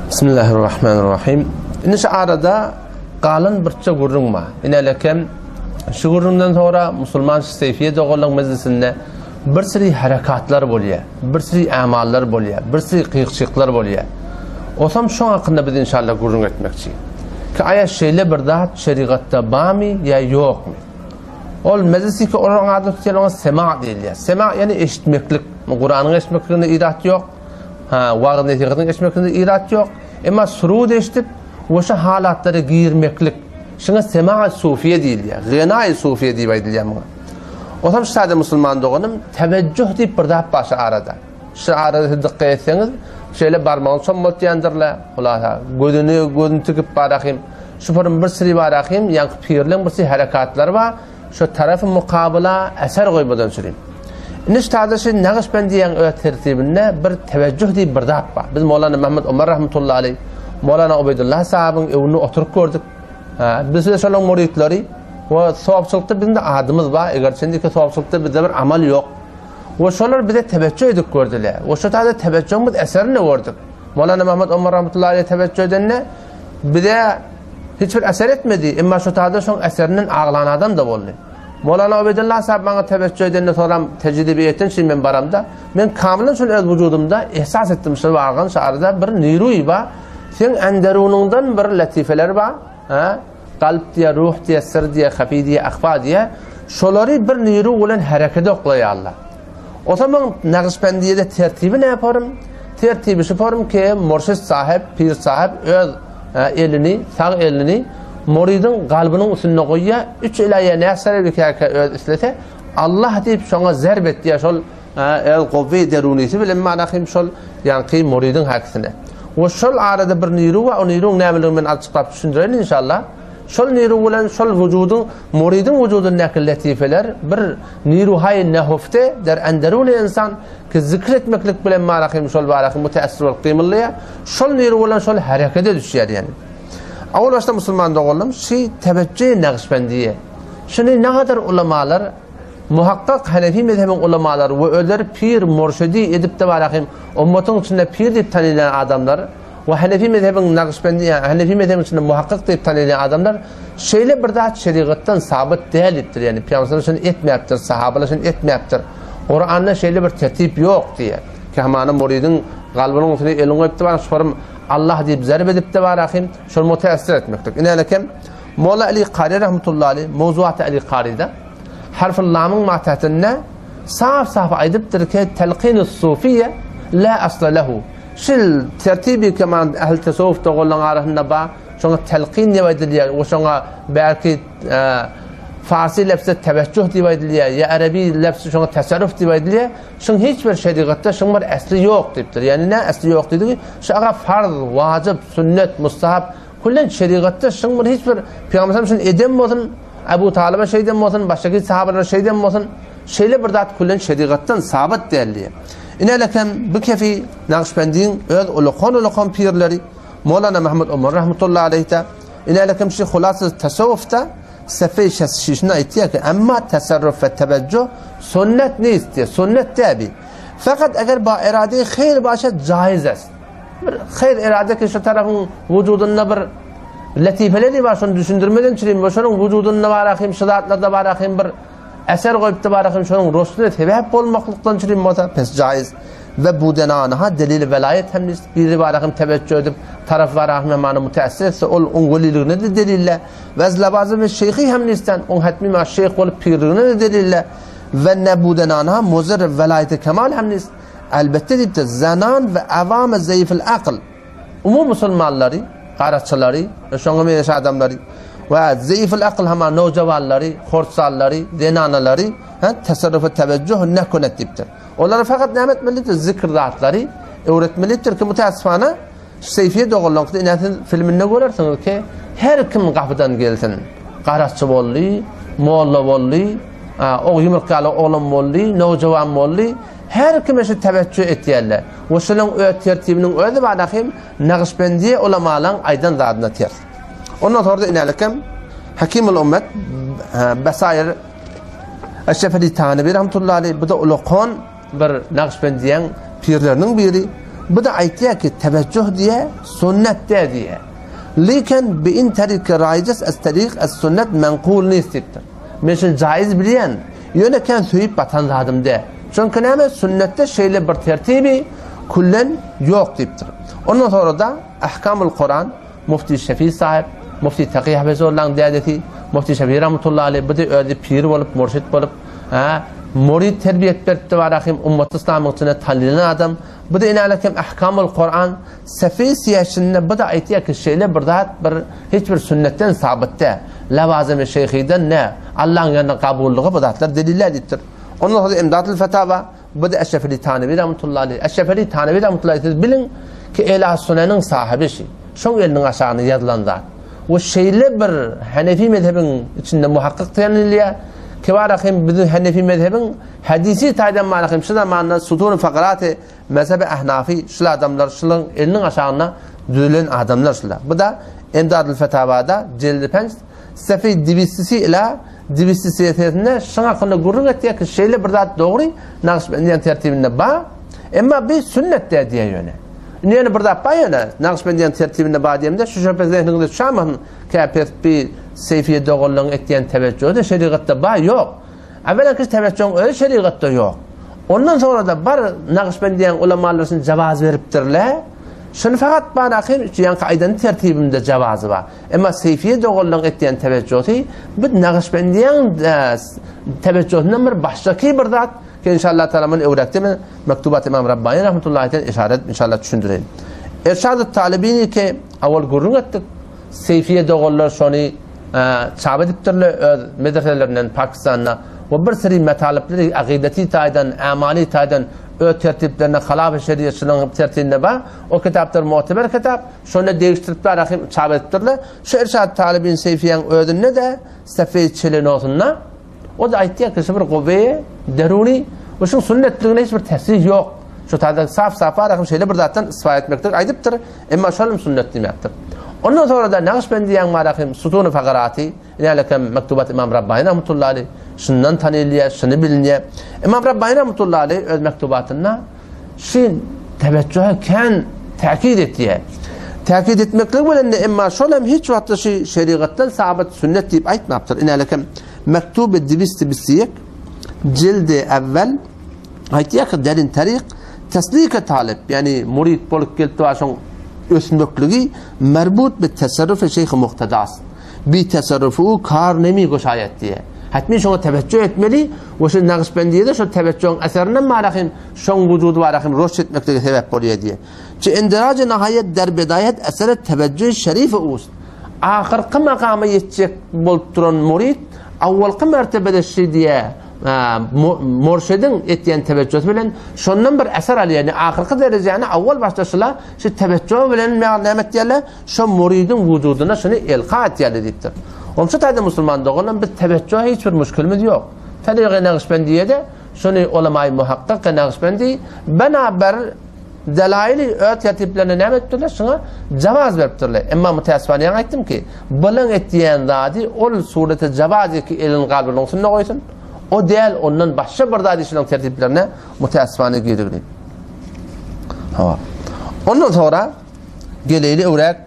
Bismillahirrahmanirrahim. İniş arada qalın birçe gurrunma. İnelekem şu gurrundan sonra Müslüman Seyfiye Doğulan Meclisi'nde bir sürü harekatlar bolya, bir sürü amallar bolya, bir sürü qiyıqçılıklar bolya. Osam şu hakkında biz inşallah gurrun etmekçi. Ki aya şeyle bir daha şeriatta bami ya yok mu? Ol meclisi ki onun adı tutulan sema değil ya. Sema yani eşitmeklik. Kur'an'ın eşitmekliğinde irat yok. Vağın etikatının eşitmekliğinde irat yok. Ama surud eşitip o şu halatları giyirmeklik. Şuna sema sufiye değil ya. Gına-i sufiye diye bayılıyor buna. O zaman sadece Müslüman doğanım teveccüh deyip bir daha başı arada. Şu arada dikkat etseniz şöyle parmağını son multiyandırla. Gözünü tıkıp barakayım. Şu form bir sürü barakayım. Yani pirlen bir sürü harekatlar var. Şu tarafı mukabala eser koymadan süreyim. Niş tadışı Naqşbandiyan tertibinde bir teveccüh deyip bir daha var. Biz Mevlana Mehmed Ömer rahmetullahi aleyh, Mevlana Ubeydullah sahabın evini oturup gördük. Biz de şolun muridleri ve savapçılıkta bizim de adımız var. Eğer şimdiki savapçılıkta bizde bir amal yok. Ve şolar bize teveccüh edip gördüler. Ve şu tarzda teveccühümüz eserini gördük. Mevlana Mehmed Ömer rahmetullahi aleyh teveccüh edenle bize hiçbir eser etmedi. Ama şu tarzda şun eserinin ağlanan adam da oldu. Mevlana Ubeydullah sahab bana teveccüh edenle soram tecrübiyetten şimdi ben baramda. Ben kamilen şunu öz vücudumda ihsas ettim. Şu vargan şu arada bir niruy var. Sen enderunundan bir latifeler var. Kalp diye, ruh diye, sır diye, hafi diye, akfa diye. Şoları bir niru olan harekete oklaya Allah. O zaman Naqşbandiye'de tertibi ne yaparım? Tertibi şu yaparım ki murşid sahip, pir sahip öz elini, sağ elini muridin kalbinin üstüne koyuya 3 ilahiye nesere bir kere öz islete Allah deyip şuna zerbet diye şol el kuvve derunisi bilen manakim şol yani muridin hakkısına. Ve şol arada bir niru ve o nirun nemirin ben açıklayıp düşündürelim inşallah. Şol niru olan şol vücudun muridin vücudun nekil latifeler bir niru hay nehufte der enderun insan ki zikretmeklik bilen manakim şol barakim müteessir ol kıyımlıya şol niru olan şol harekete düşüyor yani. Avul başta Müslüman doğalım şey teveccüh Naqşbandiye. Şimdi ne kadar ulemalar muhakkak Hanefi mezhebin ulemalar ve öler pir murşidi edip de barakim ummatın içinde pir deyip tanıyan adamlar ve Hanefi mezhebin Naqşbandiye, Hanefi mezhebin içinde muhakkak deyip tanıyan adamlar şeyle bir daha şeriattan sabit değildir yani Peygamber'in için etmeyaptır, sahabeler için etmeyaptır. Kur'an'da şeyle bir tertip yok diye. Ki hamana muridin kalbinin üstüne elini koyup da sorum Allah deyip zerbe edip de barakim şunu müteessir etmektir. İnelekem Molla Ali Qari rahmetullahi aleyh mevzuat Ali Qari'de harf-ı lamın matahtinne saf aydiptir ki telqin-i sufiye la asla lehu. Şil tertibi keman ehl tasavvuf doğulan arasında ba şuna telqin diye ediliyor. O şuna belki Farsi lafzı teveccüh diye ediliyor. Ya Arabi lafzı şuna tasarruf diye ediliyor. Şun hiçbir şeriatta şun bir asli yok deyiptir. Yani ne asli yok dedi? Şuna farz, vacip, sünnet, mustahab kullen şeriatta şun bir hiçbir Peygamberimiz için edem olsun, Ebu Talib'e şeyden olsun, başka sahabeler şeyden olsun. Şeyle bir dat kullen şeriattan sabit değerli. İnelekem bu kefi Naqşbandiyin öz ulukon pirleri Mevlana Mehmed Ömer rahmetullahi aleyh'te inelekem şey hulası tasavvufta Sefe-i şişine aytiyor ki ama tasarruf ve teveccüh sünnet ne istiyor? Sünnet tabi. Fakat eğer ba irade-i hayır başa caiz est. Hayır irade ki şu tarafın vücudunda bir latifeleri var şunu düşündürmeden çüreyim. Şunun vücudunda var akım, şidatlarda var akım bir eser koyup da var akım şunun ruhsuna tebep olmaklıktan çüreyim. Pes caiz. Ve bu denanaha delil velayet hem biri var akım teveccüh edip taraf var akım hemen müteessir etse ol unguliliğine de delille. Ve bazı ve şeyhi hem nisten on hatmi ma şeyh olup pirliğine de delille. Ve ne bu denanaha muzir velayeti kemal hem nist. Elbette deyip de zanan ve avame zayıfil akıl. Umum Müslümanları, qaratçıları, şoňa meňeş adamları ve zayıfil akıl hemen nojavalları, horsalları, denanaları tasarrufa teveccüh ne konet deyipdir. Onlara fakat ne etmelidir? Zikirdatları öğretmelidir ki müteessifana Seyfiye Doğulan'da inetin filminde görürsünüz ki her kim kapıdan gelsin. Qaratçı bolly, molla bolly, o yumurtkalı oğlan bolly, nojavan bolly her kim eşi teveccüh etdiler. O şunun tertibinin özü badakim Naqşbandiye ulamalan aydan zadına ter. Ondan sonra da inelekem Hakimul Ümmet Basair Eşrefeli Tanevi rahmetullahi aleyh bu da ulaqon bir Naqşbendiyan pirlerinin biri. Bu da aytıyor ki teveccüh diye sünnette diye. Lekin bi in tarika rayjas as-tariq as-sünnet menqul nistittir. Meşin caiz bilen yöne kan söyüp batan zadım de. Çünkü näme sünnette şeyle bir tertibi kullen yok diptir. Ondan sonra da Ahkamul Kur'an Mufti Şefii sahip, Mufti Taqiyh Bezorlan dadeti, Mufti Şefii rahmetullahi aleyh bu da öyle pir olup murşid olup murid terbiyet berdi var rahim ummet İslam'ın içine tanınan adam. Bu da inalekem Ahkamul Kur'an Şefii siyasetinde bu da aytıyor ki şeyle bir hiçbir sünnetten sabitte lavazım-ı şeyhiden ne Allah'ın yanına kabulluğu bu da delillerdir. Ondan sonra İmdatul Fetava bu da Eşrefeli Tanevi rahmetullahi aleyh. Eşrefeli Tanevi rahmetullahi aleyh bilin ki Ehl-i Sünnet'in sahibi şey. Şoň elinin aşağına yazılan zat. O şeyle bir Hanefi mezhebinin içinde muhakkak deniliyor. Ki var rahim bizim Hanefi mezhebin hadisi taydan malahim şu zamanında Sutun Fakarat-ı mezhebi Ahnafi şu adamlar şunun elinin aşağına düzülen adamlar şular. Bu da İmdatul Fetava'da cildi 5 Sefi divistisi ile divistisi yeterinde şuna hakkında gurur ettiği ki şeyle bir zat doğru Naqşbendiyan tertibinde ba ama bir sünnette diye yöne. Niye bir zat ba yöne Naqşbendiyan tertibinde ba diyemde şu şöpez zehninde şamın kapet bir seyfiye doğruluğun ettiğin teveccühü de şeriatta ba yok. Evvela ki teveccühün öyle şeriatta yok. Ondan sonra da bar Naqşbendiyan ulemalarının cevaz veriptirler. Şunu fakat bana akım yani kaidanın tertibinde cevazı var. Ama seyfiye doğruluğun ettiğin teveccühü bu Naqşbendiyan teveccühünden bir baştaki bir zat ki inşallah Teala'nın evrakte mektubat İmam Rabbani rahmetullahi aleyh işaret inşallah düşündürelim. İrşad-ı talibini ki avval gurrun ettik. Seyfiye doğruluğu şunu çabet ettirler medreselerinden Pakistan'da ve bir sürü metalipleri akideti taydan, amali taydan tertiplerine halaf-ı şeriatçının tertibine var. O kitaplar muteber kitap. Şöyle değiştiripler, rahim çabet ettirler. Şu İrşad talibin seyfiyen ödünne de sefeyi çelin olsunlar. O da ayettiği kışı bir kuvveye, deruni ve şu sünnetliğine hiçbir tesih yok. Şu tarzda saf rahim şeyle bir zaten ispat etmektir, aydıptır. Ama şöyle sünnetliğimektir. Ondan sonra da Naqşbendiyan marahim Sutun-u Fakaratı inalekem mektubat İmam Rabbani rahmetullahi aleyh şundan tanıyılıyor, şunu biliniyor. İmam Rabbani rahmetullahi aleyh öz mektubatında şu teveccühe ken takid ettiği. Takid etmekle böyle ama şöyle hiç vakti şeriattan sabit sünnet deyip aytmaptır. İnalekem mektubu divisti bisiyek cildi evvel aytıyor ki derin tarik teslike talip yani murid bolup geldi vaşon ösmöklüğü merbut bir tasarruf şeyh-i muhtedas. Bir tasarrufu kar nemi goşayet diye. Hatmi şuna teveccüh etmeli ve şu Naqşbendiye'de şu teveccühün eserinden marahim şun vücudu varahim roş etmekle sebep oluyor diye. Ki indiracı nihayet der bedayet eseri teveccüh şerifi olsun. Ahirki makamı yetecek bolup duran murid avvalki mertebede şey diye murşidin ettiğin teveccüh bilen şundan bir eser alıyor. Yani ahirki dereceni avval başlaşıla şu teveccüh bilen me'anemet diyorlar şu muridin vücuduna şunu ilka ettiyorlar deyiptir. Onun için tabi Müslüman doğulan bir teveccühe hiçbir müşkülümüz yok. Tariq-i Naqşbendiye'de şunu ulema-i muhakkak Naqşbendi beraber delaili öğüt tertiplerine ne ettiler? Şuna cevaz veriptirler. Ama müteessifane ayttim ki bulan ettiğin zadi ol surete cevazı ki elin kalbinin olsun ne koysun? O değil ondan başka bir zadi şunun tertiplerine müteessifane girdiler. Ondan sonra geleyli uğrak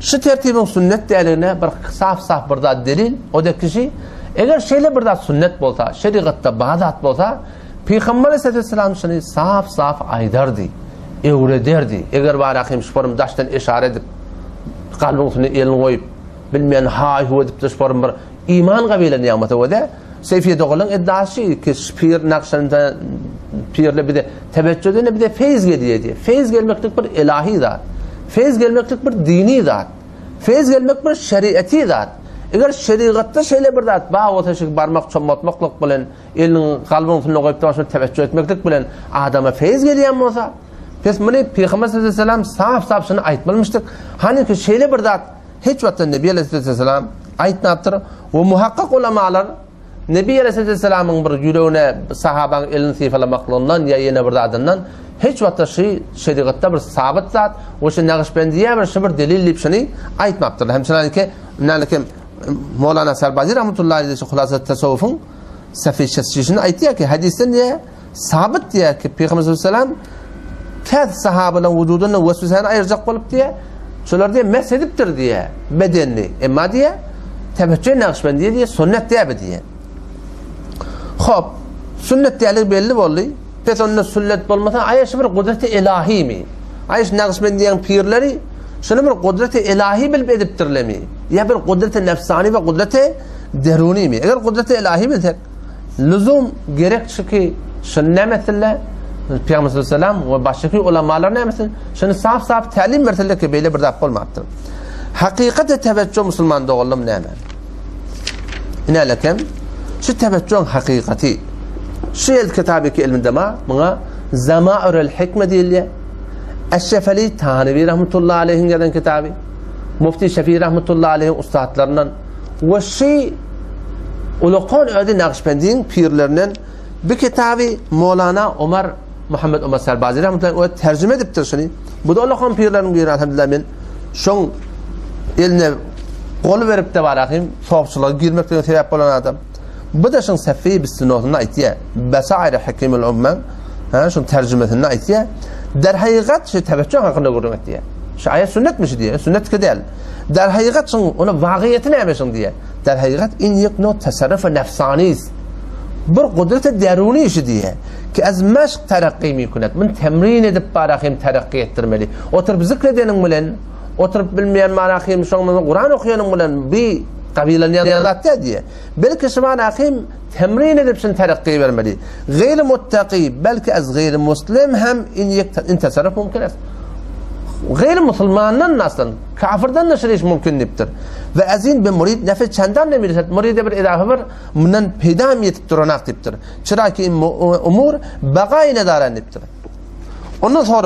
şu tertibin sünnet değerlerine bir saf bir zat delil o da kişi eğer şeyle bir zat sünnet bolsa şeriatta bazat bolsa Peygamber Aleyhisselam şunu saf aydardı, öğretirdi. Eğer var akım şuparım daştan işaret edip kalbini elini koyup bilmeyen hay hu edip şuparım bir iman kabile niyameti o da seyfiye doğulan iddiası ki pir Naqşbendiyan pirle bir de teveccühüne bir de feyiz geliyor diye. Feyiz gelmeklik bir ilahi zat. Feyiz gelmeklik bir dini zat. Feyiz gelmek bir şeriati zat. Eğer şeriatta şeyle bir zat bağ o teşik barmak çomatmaklık bilen elinin kalbini koyup da teveccüh etmeklik bilen adama feyiz geliyor olsa biz bunu Peygamber Aleyhisselam saf şunu aytmalmıştık. Hani ki şeyle bir zat hiç vakti Nebi Aleyhisselam aytmaptır ve muhakkak ulemalar Nebi Aleyhisselam'ın bir yüreğine sahabanın elini sifalamaklığından ya yine bir zatından hiç vakti şeriatta bir sabit zat ve şu Naqşbendiye bir delil şunu aytmaptır. Hemşire ki nalekem Mevlana Serbazi rahmetullahi aleyhi hulasa tasavvufun safişesini aytıyor ki hadisten diye sabit diye ki Peygamber sallallahu aleyhi ve sellem kez sahabenin vücudunu vesveseni ayıracak bolup diye şolar diye mesediptir diye bedenini emma diye teveccüh Nakşibendiye diye sünnet diye. Hop sünnet diyelik belli boldu. Pes onun sünnet bolmasa ayışı bir kudreti ilahi mi? Ayışı Nakşibendiye'nin pirleri şunu bir kudreti ilahi bilip ediptirlemi? Ya bir kudreti nefsani ve kudreti deruni mi? Eğer kudreti ilahi bilsek lüzum gerekçi ki şunu mesela Peygamber sallallahu aleyhi ve sellem ve başka ulemalar ne mesela şunu saf talim verdiler ki böyle bir dap olmaktır. Hakikate teveccüh Müslüman doğallım ne hemen? İne lekem şu teveccühün hakikati şu el kitabı ki ilminde buna Zama'irul Hikme diye Eşşefeli Tanevi rahmetullahi aleyhin gelen kitabı Mufti Şefii rahmetullahi aleyhin ustadlarından ve şey Ulukan Ödi Nakşibendi'nin pirlerinin bir kitabı Mevlana Muhammed Ömer Serbazi rahmetullahi aleyhin tercüme ediptir şunu. Bu da Ulukan pirlerinin bir elhamdülillah ben şun eline kol verip de varakım soğukçuluğa girmekten sebep olan adam. Bu da şun Seffi Bistinot'un aytiye Besair-i Hakimul Ummen şun tercümesinin aytiye der hakikat şu teveccüh hakkında görmek diye. Şu ayet sünnetmiş diye. Sünnet ki değil. Der hakikat şun ona vakiyeti neymişsin diye. Der hakikat in yekno tasarrufu nefsaniyiz. Bir kudreti deruni işi diye. Ki az meşk terakki mikunet. Min temrin edip barakım terakki ettirmeli. Oturup zikredenin bilen oturup bilmeyen manakim şunun Kur'an okuyanın bilen bir kabilenin yanında diye. Belki şu manakim temrin edip şun terakki vermeli. Gayri muttaki belki az gayri muslim hem in tasarruf mümkün es. Gayri Müslümandan nasıl kafirden nasıl iş mümkün niptir. Ve azin bir murid nefes çandan ne mirisat muride bir idafe var bundan peydam yetip durunak diptir. Çıra ki umur bagayne daran niptir. Ondan sonra